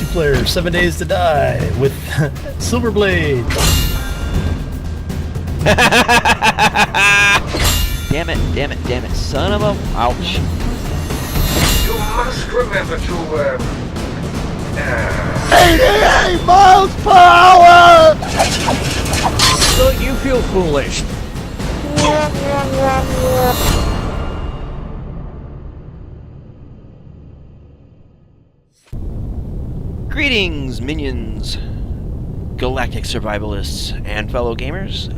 multiplayer 7 Days to Die with Silverblade. Damn it, son of a... Ouch. You must remember to, 88 miles per hour! Don't you feel foolish? Greetings, minions, galactic survivalists, and fellow gamers.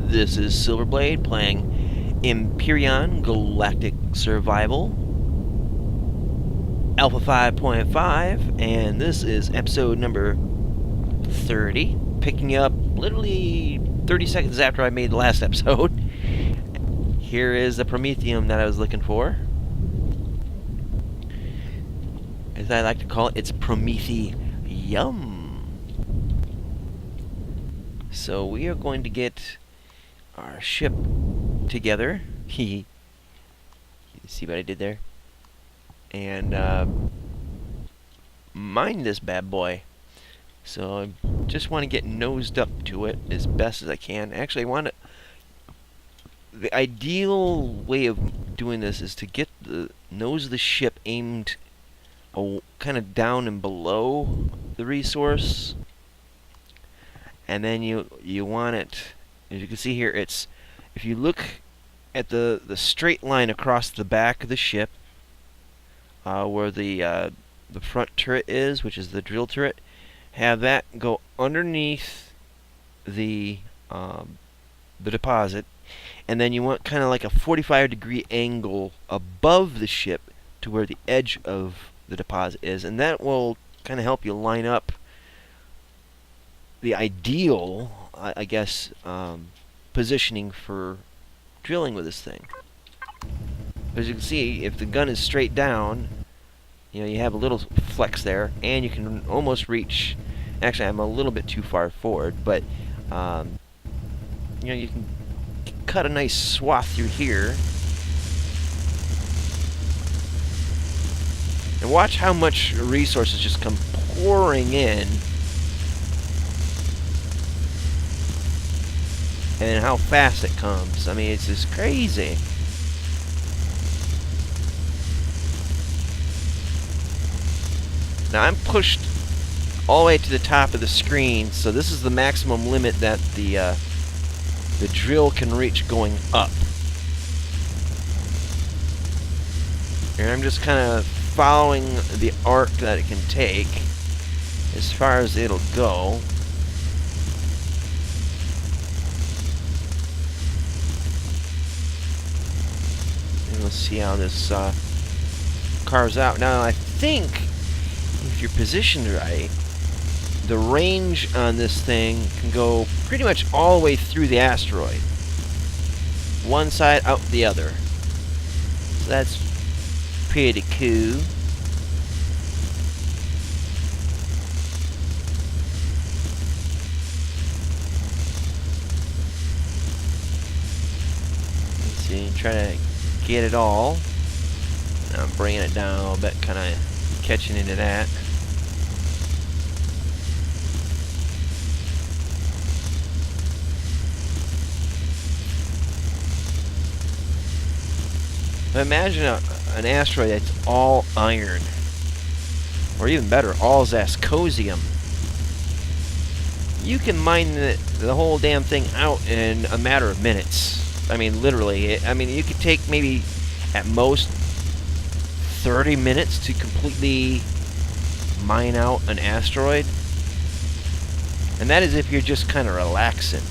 This is Silverblade playing Empyrion Galactic Survival Alpha 5.5, and this is episode number 30, picking up literally 30 seconds after I made the last episode. Here is the Prometheum that I was looking for. As I like to call it, it's Prometheum. So we are going to get our ship together. You see what I did there? And mine this bad boy. So I just want to get nosed up to it as best as I can. Actually, I want to... The ideal way of doing this is to get the nose of the ship aimed kind of down and below the resource. And then you want it, as you can see here, it's... If you look at the straight line across the back of the ship, where the front turret is, which is the drill turret, have that go underneath the deposit, and then you want kind of like a 45-degree angle above the ship to where the edge of the deposit is, and that will kind of help you line up the ideal, I guess, positioning for drilling with this thing. As you can see, if the gun is straight down, you know, you have a little flex there, and you can almost reach... Actually, I'm a little bit too far forward, but, you know, you can cut a nice swath through here. And watch how much resources just come pouring in. And how fast it comes. I mean, it's just crazy. Now I'm pushed all the way to the top of the screen, so this is the maximum limit that the drill can reach going up. And I'm just kind of following the arc that it can take as far as it'll go. And we'll see how this carves out. Now I think if you're positioned right, the range on this thing can go pretty much all the way through the asteroid. One side out the other. So that's pretty cool. Let's see, try to get it all. Now I'm bringing it down a little bit, kind of catching into that. But imagine an asteroid that's all iron, or even better, all zascosium. You can mine the whole damn thing out in a matter of minutes. I mean, literally. I mean, you could take maybe at most 30 minutes to completely mine out an asteroid. And that is if you're just kind of relaxing.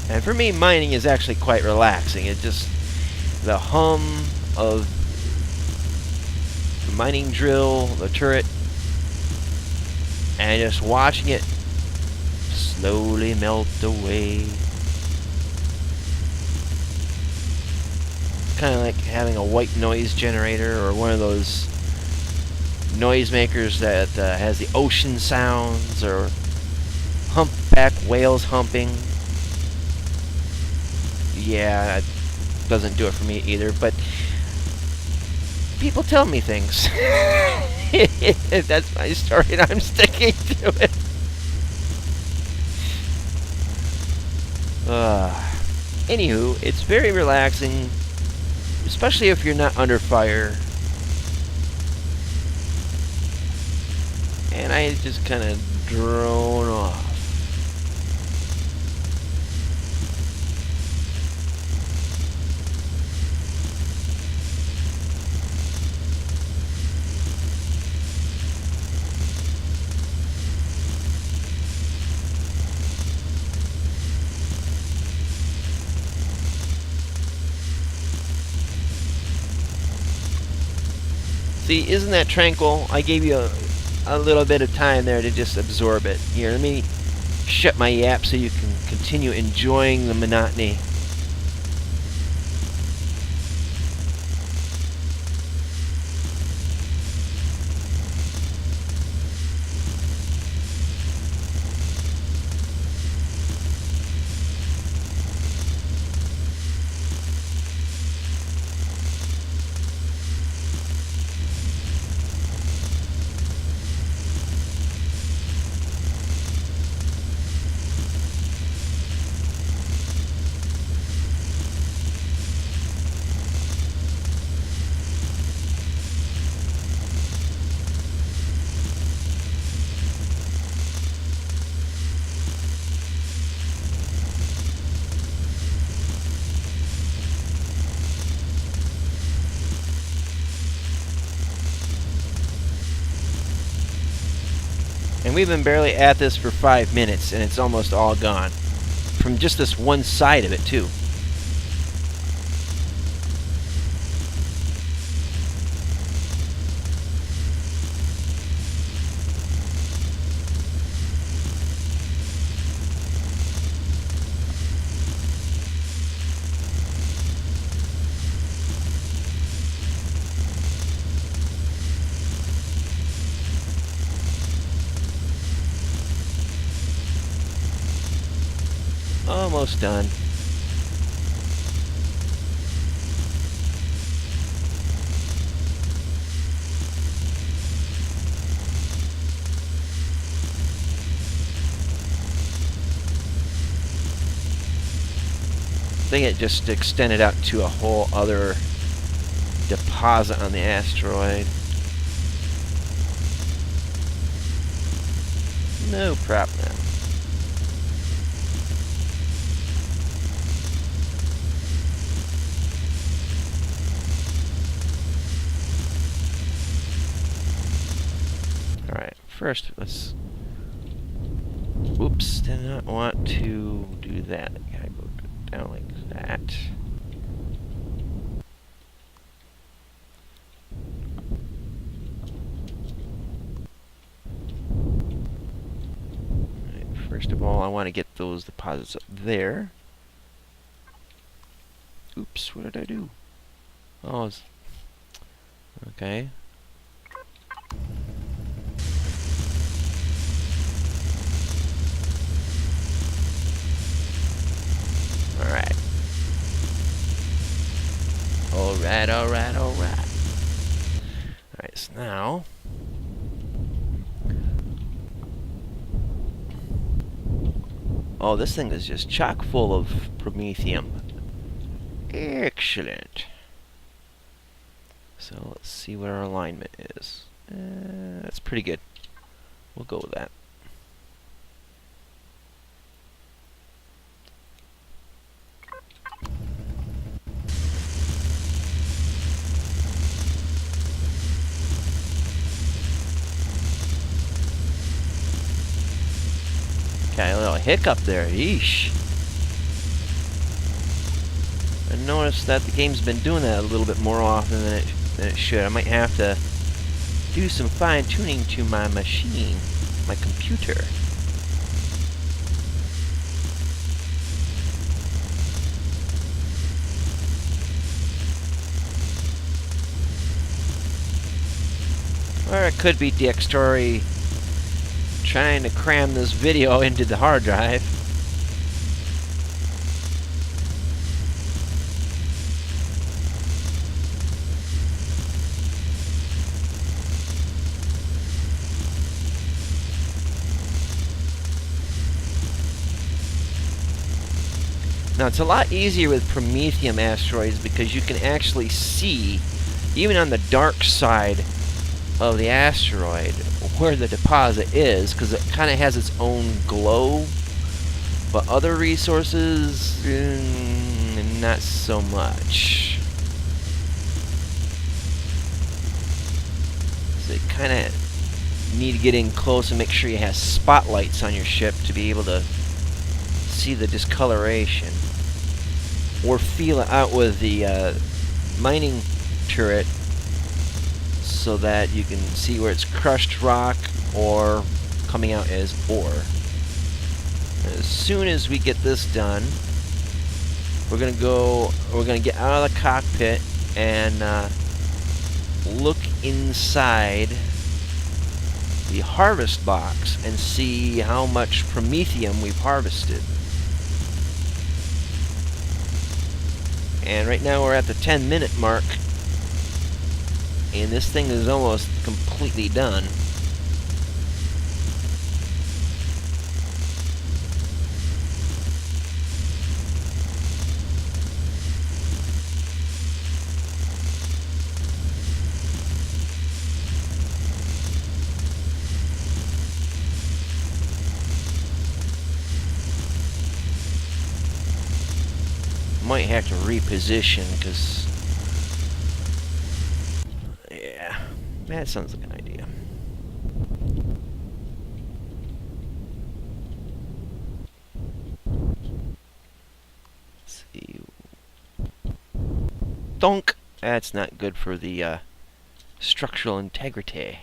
And for me, mining is actually quite relaxing. It's just the hum of the mining drill, the turret, and just watching it slowly melt away. It's kind of like having a white noise generator, or one of those noisemakers that has the ocean sounds, or humpback whales humping. Yeah, that doesn't do it for me either, but people tell me things. That's my story, and I'm sticking to it. Anywho, it's very relaxing, especially if you're not under fire. And I just kind of drone off. See, isn't that tranquil? I gave you a little bit of time there to just absorb it. Here, let me shut my yap so you can continue enjoying the monotony. And we've been barely at this for 5 minutes, and it's almost all gone. From just this one side of it, too. Almost done. I think it just extended out to a whole other deposit on the asteroid. No problem. First, let's... Oops, did not want to do that. Gotta go down like that. Right, first of all, I want to get those deposits up there. Oops, what did I do? Oh, it's... Okay. Alright. Alright, alright, alright. Alright, so now... Oh, this thing is just chock full of promethium. Excellent. So, let's see what our alignment is. That's pretty good. We'll go with that. Okay, a little hiccup there. Yeesh. I noticed that the game's been doing that a little bit more often than it should. I might have to do some fine-tuning to my machine, my computer. Or it could be Dxtory trying to cram this video into the hard drive. Now, it's a lot easier with Promethium asteroids because you can actually see, even on the dark side of the asteroid, where the deposit is, because it kind of has its own glow. But other resources, not so much. So you kind of need to get in close and make sure you have spotlights on your ship to be able to see the discoloration. Or feel it out with the mining turret so that you can see where it's crushed rock or coming out as ore. As soon as we get this done, we're gonna get out of the cockpit and look inside the harvest box and see how much Promethium we've harvested. And right now we're at the 10-minute mark, and this thing is almost completely done. Might have to reposition, because yeah, that sounds like an idea. Let's see. Donk! That's not good for the structural integrity.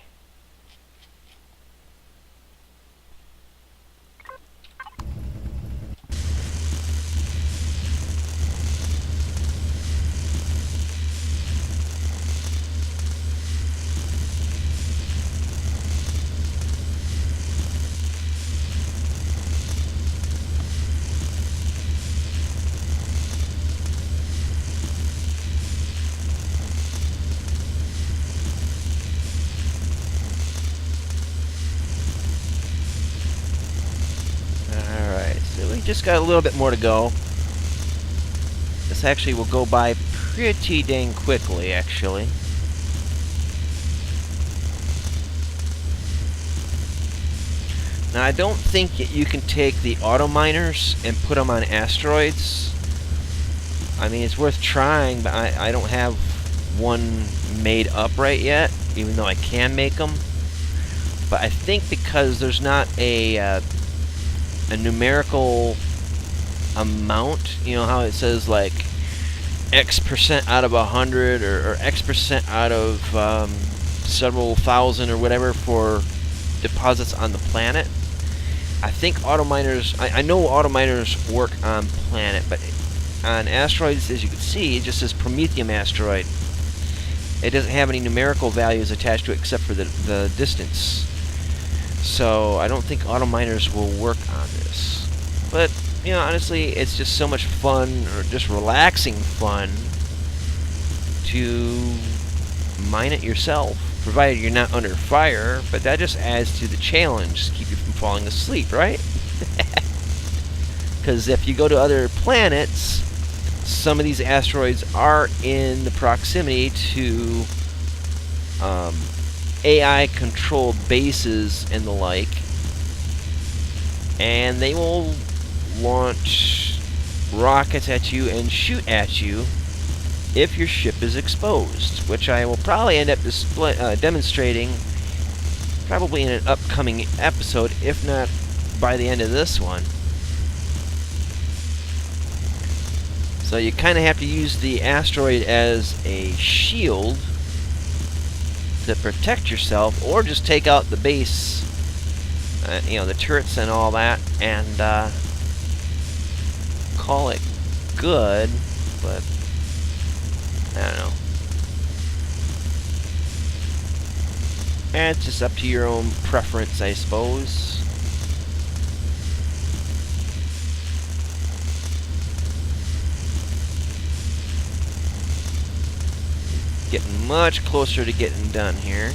Just got a little bit more to go. This actually will go by pretty dang quickly, actually. Now, I don't think you can take the auto miners and put them on asteroids. I mean, it's worth trying, but I don't have one made up right yet, even though I can make them. But I think because there's not a numerical amount, you know how it says like X% out of 100 or X% out of several thousand or whatever for deposits on the planet. I think auto miners, I know auto miners work on planet, but on asteroids, as you can see, it just says Promethium asteroid. It doesn't have any numerical values attached to it except for the distance. So I don't think auto miners will work on this. But, you know, honestly, it's just so much fun, or just relaxing fun, to mine it yourself, provided you're not under fire, but that just adds to the challenge to keep you from falling asleep, right? Because if you go to other planets, some of these asteroids are in the proximity to AI-controlled bases and the like, and they will launch rockets at you and shoot at you if your ship is exposed, which I will probably end up demonstrating probably in an upcoming episode, if not by the end of this one. So you kind of have to use the asteroid as a shield to protect yourself, or just take out the base, you know, the turrets and all that, and call it good. But I don't know. And it's just up to your own preference, I suppose. Getting much closer to getting done here.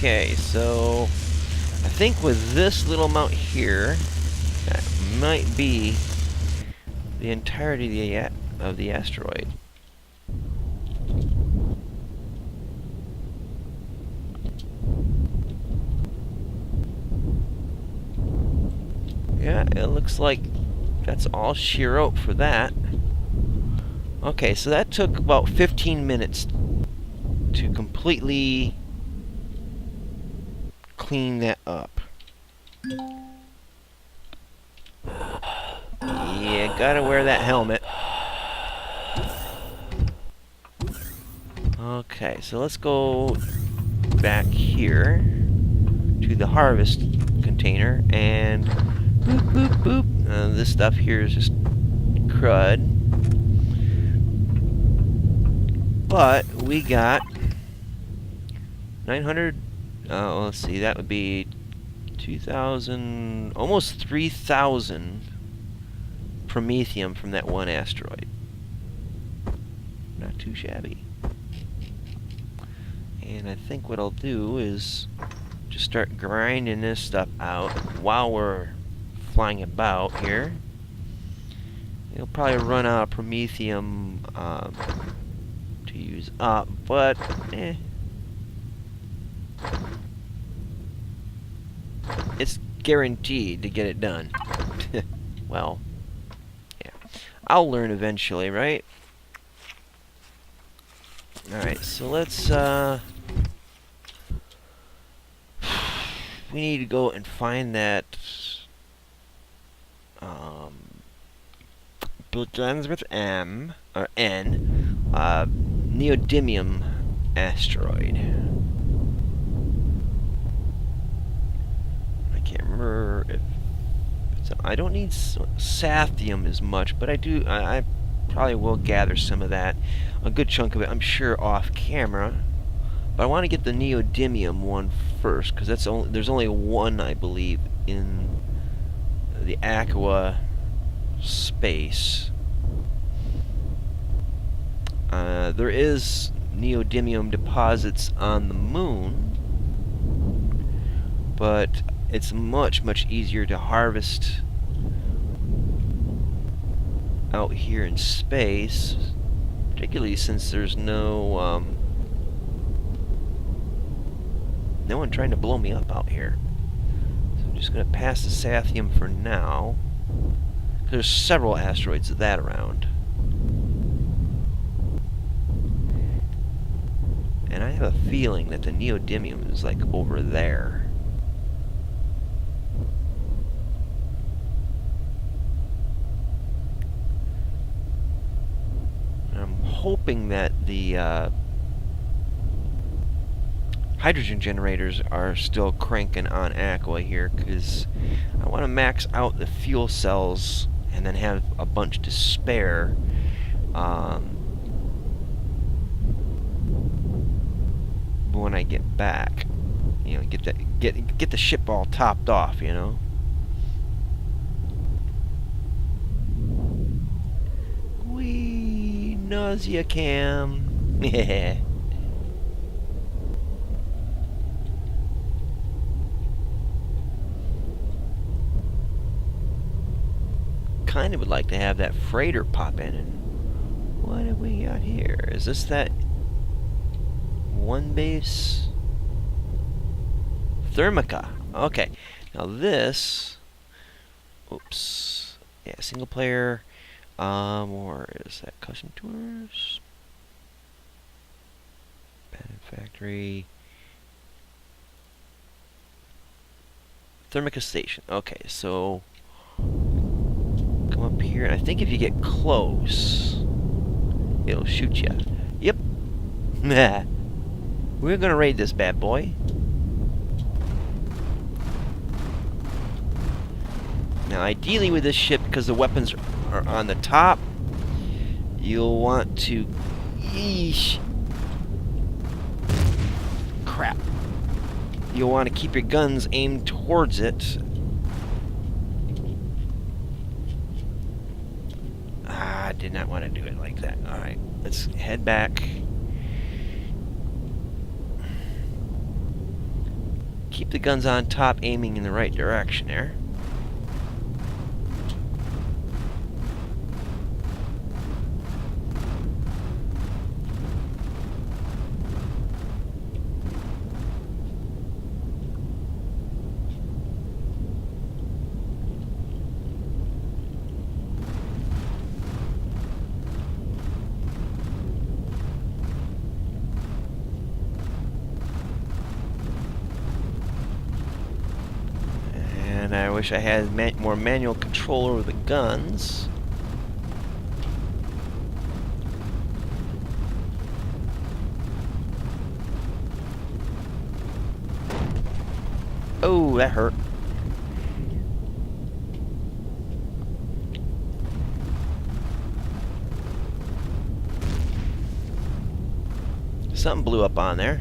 Okay, so I think with this little amount here, that might be the entirety of the asteroid. Yeah, it looks like that's all she wrote for that. Okay, so that took about 15 minutes to completely clean that up. Yeah, gotta wear that helmet. Okay, so let's go back here to the harvest container and boop, boop, boop. This stuff here is just crud. But we got 900, let's see, that would be 2,000, almost 3,000 promethium from that one asteroid. Not too shabby. And I think what I'll do is just start grinding this stuff out while we're flying about here. It'll probably run out of promethium to use up, but it's guaranteed to get it done. Well, yeah. I'll learn eventually, right? Alright, so let's we need to go and find that begins with M or N, neodymium asteroid. I can't remember if it's, I don't need sathium as much, but I probably will gather some of that, a good chunk of it, I'm sure, off camera. But I want to get the neodymium one first, because there's only one, I believe, in the Aqua space. There is neodymium deposits on the moon, but it's much easier to harvest out here in space, particularly since there's no one trying to blow me up out here. So I'm just going to pass the sathium for now. There's several asteroids of that around. And I have a feeling that the neodymium is like over there. I'm hoping that the hydrogen generators are still cranking on Aqua here, because I want to max out the fuel cells and then have a bunch to spare. When I get back, you know, get the ship all topped off, you know. Wee nausea cam. Yeah. Kind of would like to have that freighter pop in. And what have we got here? Is this that one base? Thermica. Okay. Now this, oops. Yeah, single player. Or is that custom tours? Patent factory. Thermica station. Okay, so come up here, and I think if you get close, it'll shoot you. Yep. We're gonna raid this bad boy. Now, ideally with this ship, because the weapons are on the top, you'll want to... Yeesh. Crap. You'll want to keep your guns aimed towards it. I did not want to do it like that. Alright, let's head back. keep the guns on top, aiming in the right direction there. And I wish I had more manual control over the guns. Oh, that hurt. Something blew up on there.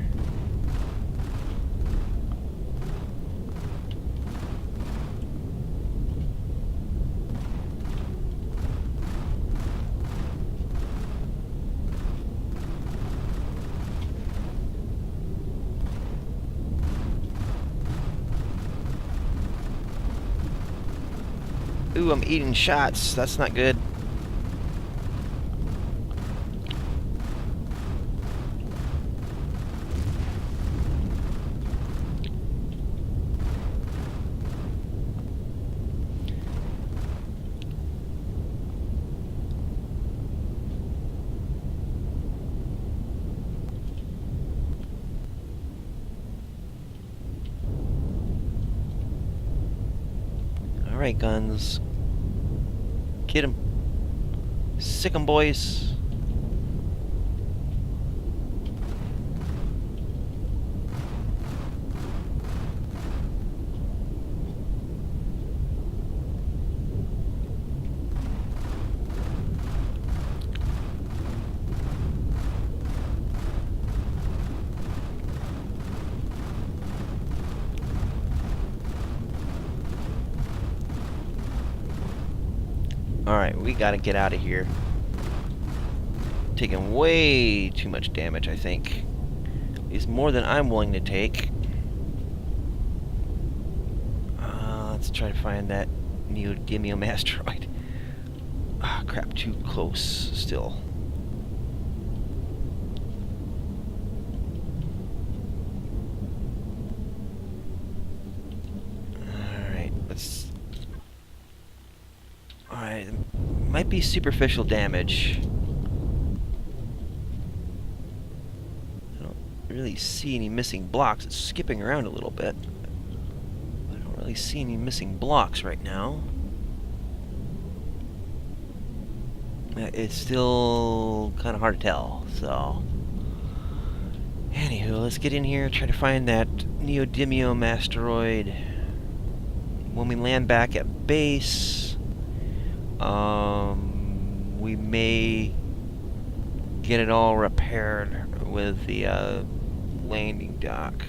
Ooh, I'm eating shots. That's not good. Alright, guns. Get 'em. Sick 'em, boys. Alright, we gotta get out of here. Taking way too much damage, I think. It's more than I'm willing to take. Let's try to find that neodymium asteroid. Ah, crap, too close still. Alright, let's... Alright, might be superficial damage. I don't really see any missing blocks. It's skipping around a little bit. I don't really see any missing blocks right now. It's still kind of hard to tell, so... Anywho, let's get in here, try to find that neodymium asteroid. When we land back at base... we may get it all repaired with the landing dock.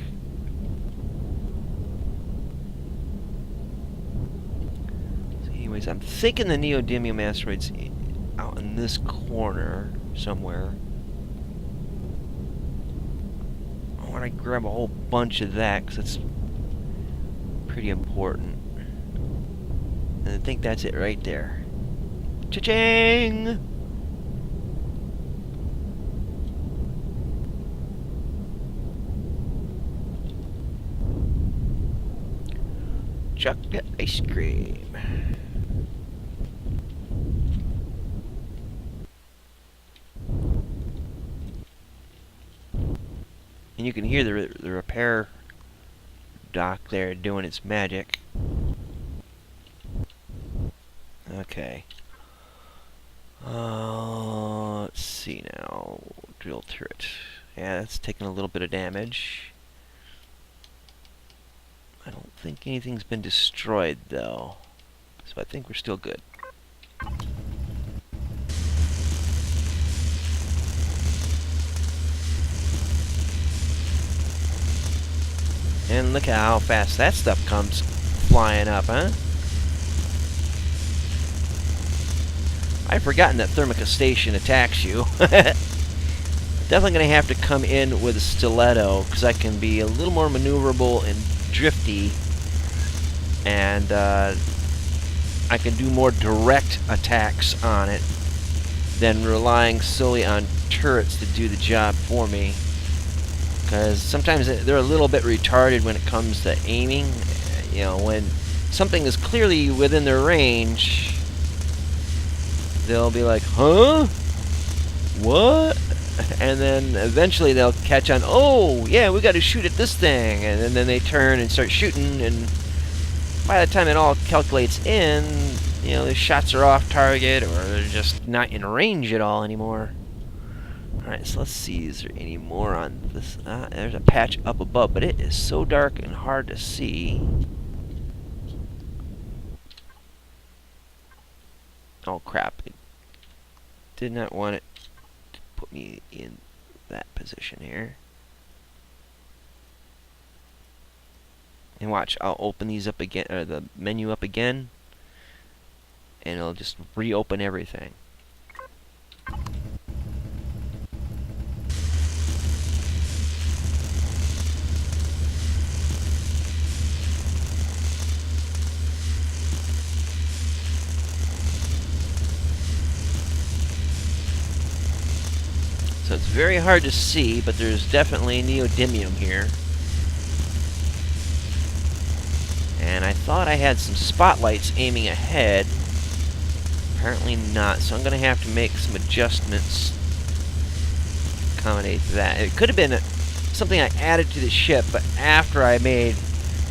So anyways, I'm thinking the neodymium asteroid's out in this corner somewhere. I want to grab a whole bunch of that because it's pretty important. And I think that's it right there. Cha-ching! Chocolate ice cream. And you can hear the repair dock there doing its magic. Okay. Let's see now. Drill turret. Yeah, that's taking a little bit of damage. I don't think anything's been destroyed, though. So I think we're still good. And look at how fast that stuff comes flying up, huh? I've forgotten that Thermica Station attacks you. Definitely going to have to come in with a stiletto, because I can be a little more maneuverable and drifty, and I can do more direct attacks on it than relying solely on turrets to do the job for me. Because sometimes they're a little bit retarded when it comes to aiming. You know, when something is clearly within their range, they'll be like, huh? What? And then eventually they'll catch on, oh, yeah, we got to shoot at this thing. And then they turn and start shooting, and by the time it all calculates in, you know, the shots are off target, or they're just not in range at all anymore. Alright, so let's see, is there any more on this? There's a patch up above, but it is so dark and hard to see. Oh crap, it did not want it to put me in that position here. And watch, I'll open these up again, or the menu up again, and it'll just reopen everything. So it's very hard to see, but there's definitely neodymium here. And I thought I had some spotlights aiming ahead. Apparently not, so I'm going to have to make some adjustments to accommodate that. It could have been something I added to the ship, but after I made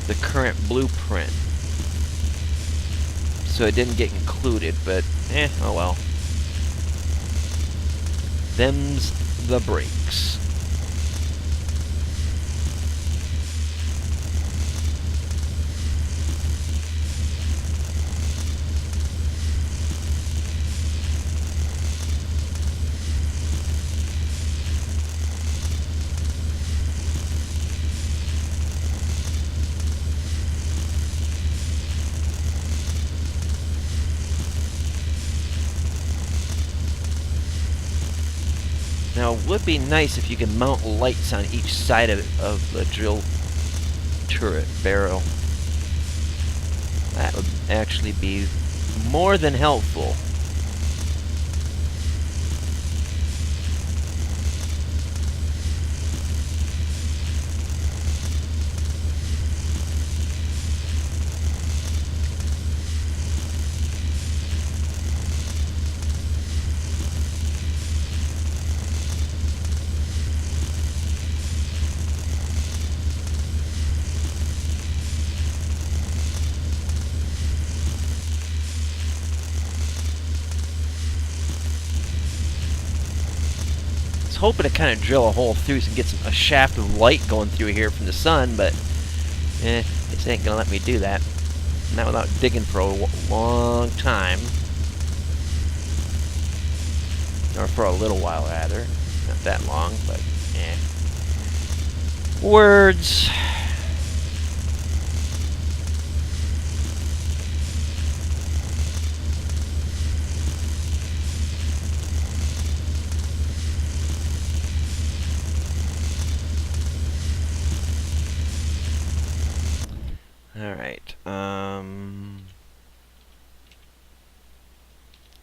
the current blueprint. So it didn't get included, but oh well. Them's the breaks. Now, it would be nice if you could mount lights on each side of the drill turret barrel. That would actually be more than helpful. Hoping to kind of drill a hole through so get a shaft of light going through here from the sun, but this ain't gonna let me do that. Not without digging for a long time, or for a little while rather. Not that long, but words. Alright, oh,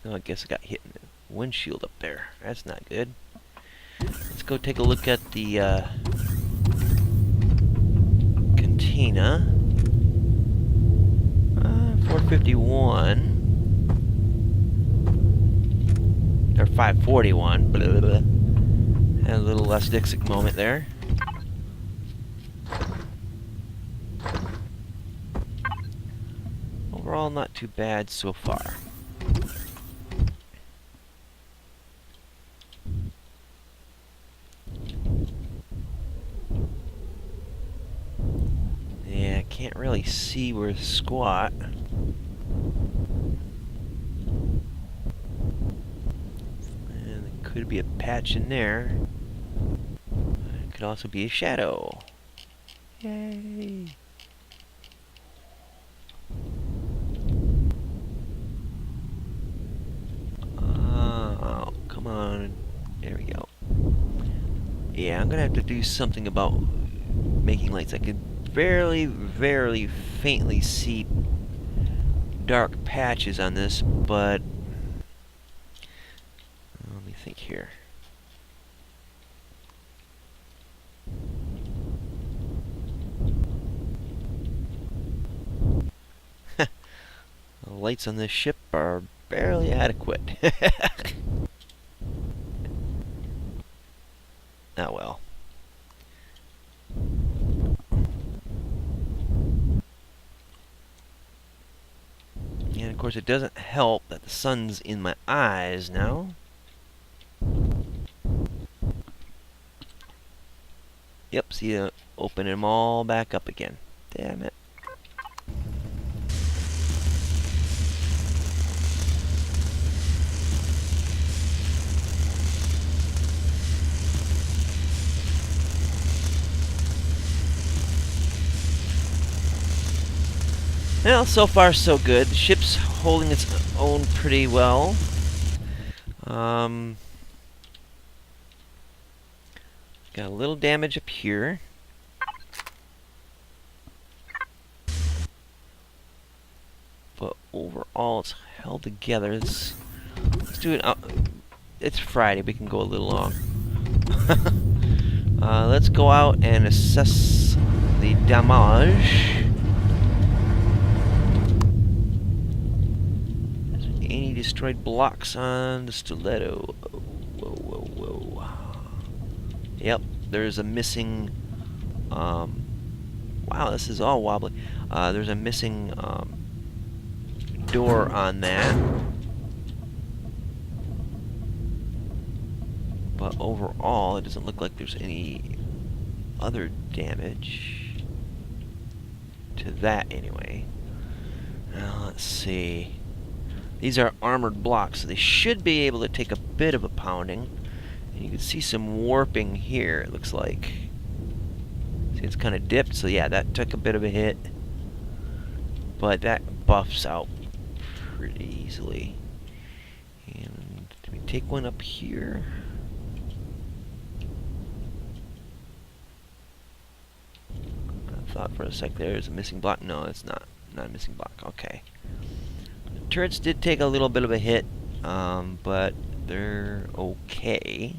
I guess I got hit in the windshield up there. That's not good. Let's go take a look at the cantina. 451. Or 541. Blah, blah, blah. Had a little less Dixit moment there. Overall, not too bad so far. Yeah, I can't really see where to squat. And there could be a patch in there. It could also be a shadow. Yay! Oh, come on. There we go. Yeah, I'm gonna have to do something about making lights. I could very faintly see dark patches on this, but let me think here. The lights on this ship are barely adequate. Oh well. And of course it doesn't help that the sun's in my eyes now. Yep, see, open them all back up again. Damn it. Well, so far so good. The ship's holding its own pretty well. Got a little damage up here. But overall, it's held together. Let's do it. It's Friday. We can go a little long. Let's go out and assess the damage. Any destroyed blocks on the stiletto? Whoa. Yep, there's a missing. Wow, this is all wobbly. There's a missing door on that. But overall, it doesn't look like there's any other damage to that anyway. Now, let's see. These are armored blocks, so they should be able to take a bit of a pounding. And you can see some warping here, it looks like. See, it's kind of dipped, so yeah, that took a bit of a hit. But that buffs out pretty easily. And do we take one up here? I thought for a sec there's a missing block. No, it's not a missing block. Okay. Turrets did take a little bit of a hit, but they're okay.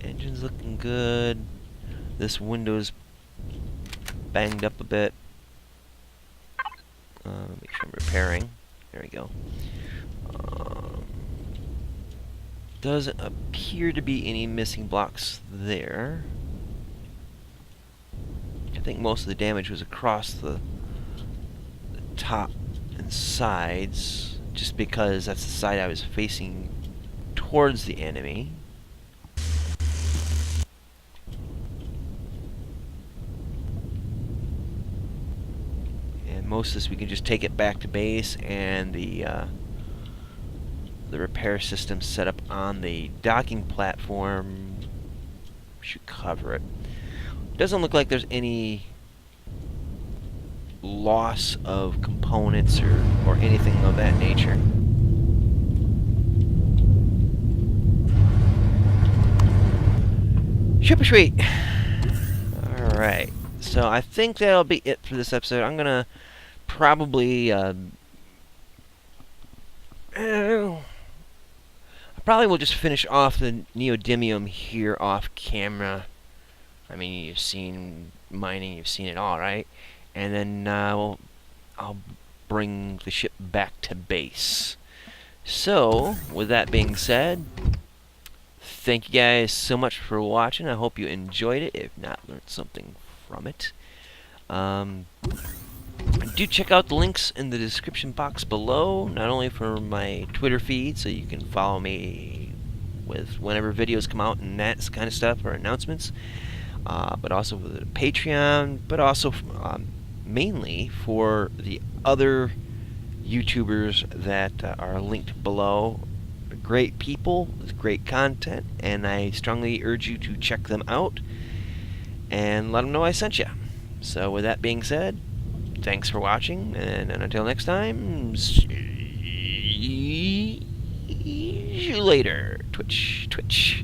Engine's looking good. This window's banged up a bit. Make sure I'm repairing. There we go. Doesn't appear to be any missing blocks there. I think most of the damage was across the top and sides, just because that's the side I was facing towards the enemy. And most of this we can just take it back to base, and the repair system set up on the docking platform should cover it. Doesn't look like there's any loss of components or anything of that nature. Super sweet. Alright, so I think that'll be it for this episode. I'm gonna probably I probably will just finish off the neodymium here off camera. I mean, you've seen mining, you've seen it all, right? And then I'll bring the ship back to base. So, with that being said, thank you guys so much for watching. I hope you enjoyed it. If not, learned something from it. Do check out the links in the description box below, not only for my Twitter feed, so you can follow me with whenever videos come out and that kind of stuff, or announcements, but also for the Patreon, but also mainly for the other YouTubers that are linked below. Great people with great content, and I strongly urge you to check them out and let them know I sent you. So with that being said, thanks for watching, and until next time, see you later. Twitch.